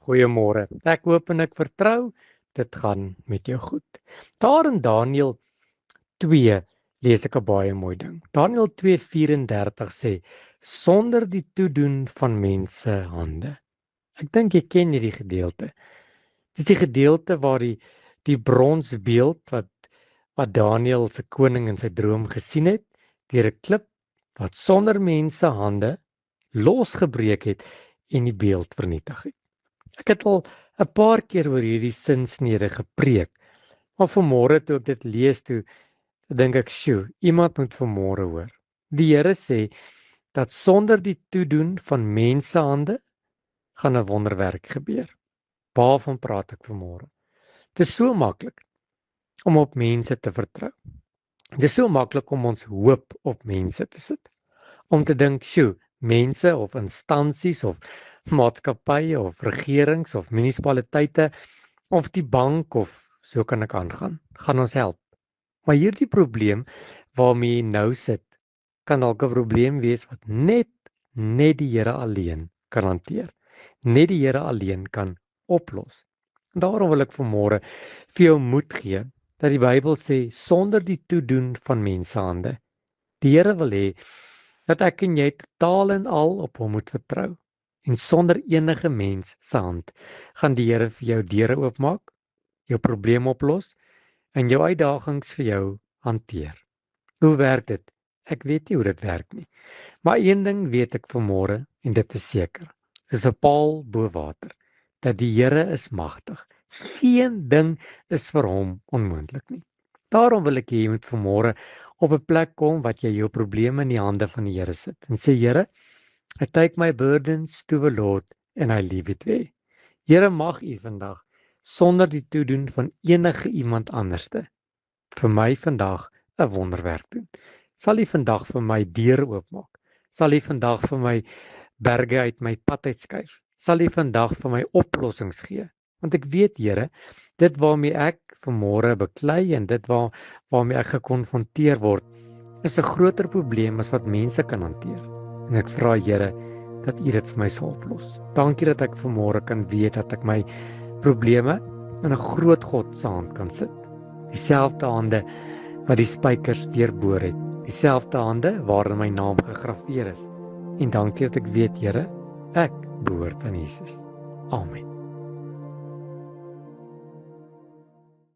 Goeiemôre. Ek hoop en ek vertrou dit gaan met jou goed. Daar in Daniël 2 lees ek 'n baie mooi ding. Daniël 2:34 sê sonder die toedoen van mense hande. Ek dink jy ken hierdie gedeelte. Dis die gedeelte waar die bronsbeeld wat Daniël se koning in sy droom gesien het, deur 'n klip wat sonder mense hande losgebreek het en die beeld vernietig het. Ek het al 'n paar keer oor hierdie sinsnede gepreek, maar vanmôre toe ek dit lees, toe dink ek, "Sjoe, iemand moet vanmôre hoor." Die Here sê dat sonder die toedoen van mense hande gaan 'n wonderwerk gebeur. Waarvan praat ek vanmôre? Dit is so maklik om op mense te vertrou. Dit is so maklik om ons hoop op mense te sit. Om te dink, "Sjoe, mense of instansies of maatskappye of regerings of munisipaliteite of die bank of so kan ek aangaan, gaan ons help." Maar hierdie probleem waarmee jy nou sit, kan dalk 'n probleem wees wat net die Here alleen kan hanteer. Net die Here alleen kan oplos. Daarom wil ek vanmôre vir jou moed gee dat die Bybel sê sonder die toedoen van mense hande. Die Here wil hê dat ek en jy totaal en al op hom moet vertrou. En sonder enige mens se hand gaan die Here vir jou deure oopmaak, jou probleem oplos en jou uitdagings vir jou hanteer. Hoe werk dit? Ek weet nie hoe dit werk nie. Maar een ding weet ek vanmôre en dit is seker. Soos 'n paal bo water, dat die Here is magtig. Geen ding is vir hom onmoontlik nie. Daarom wil ek hê jy moet vanmôre op 'n plek kom wat jy jou probleme in die hande van die Here sit en sê, "Here, I take my burdens to the Lord and I leave it there." Here, mag U vandag sonder die toedoen van enige iemand anderste vir my vandag 'n wonderwerk doen. Sal U vandag vir my deure oopmaak? Sal U vandag vir my berge uit my pad uitskuif? Sal U vandag vir my oplossings gee? Want ek weet, Here, dit waarmee ek vanmôre beklei en dit waarmee ek gekonfronteer word, is 'n groter probleem as wat mense kan hanteer. En ek vra, Here, dat U dit vir my sal oplos. Dankie dat ek vanmôre kan weet dat ek my probleme in 'n groot God se hand kan sit. Dieselfde hande wat die spykers deurboor het, dieselfde hande waarin my naam gegraveer is. En dankie dat ek weet, Here, ek behoort aan Jesus. Amen.